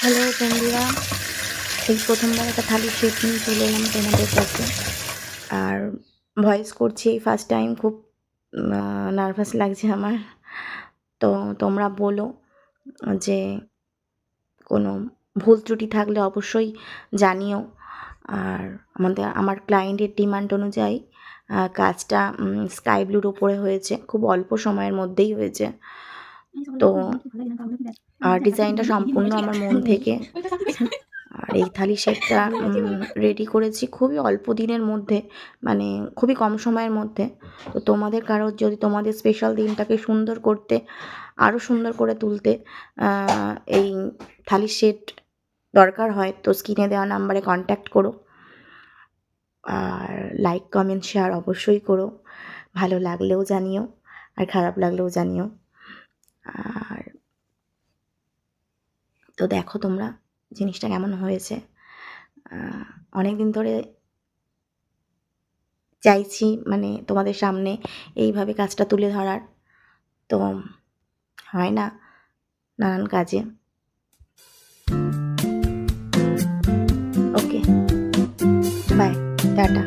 Hello বন্ধুরা, এই প্রথমবার একটা থালির সেট নিয়ে চলে এলাম তোমাদের কাছে। আর ভয়েস করছি এই ফার্স্ট টাইম, খুব নার্ভাস লাগছে আমার। তো তোমরা বলো যে কোনো ভুল ত্রুটি থাকলে অবশ্যই জানিও। আর আমার ক্লায়েন্টের ডিমান্ড অনুযায়ী কাজটা স্কাই ব্লুর ওপরে হয়েছে, খুব অল্প সময়ের মধ্যেই হয়েছে। তো আর ডিজাইনটা সম্পূর্ণ আমার মন থেকে। আর এই থালি সেটটা রেডি করেছি খুবই অল্প দিনের মধ্যে, মানে খুবই কম সময়ের মধ্যে। তো তোমাদের কারোর যদি তোমাদের স্পেশাল দিনটাকে সুন্দর করতে, আরও সুন্দর করে তুলতে এই থালির সেট দরকার হয়, তো স্ক্রিনে দেওয়া নাম্বারে কন্ট্যাক্ট করো। আর লাইক কমেন্ট শেয়ার অবশ্যই করো, ভালো লাগলেও জানিও আর খারাপ লাগলেও জানিও। আর তো দেখো তোমরা জিনিসটা কেমন হয়েছে। অনেক দিন ধরে চাইছি মানে তোমাদের সামনে এইভাবে কাজটা তুলে ধরার, তো হয় না নানান কাজে। ওকে, বাই, টাটা।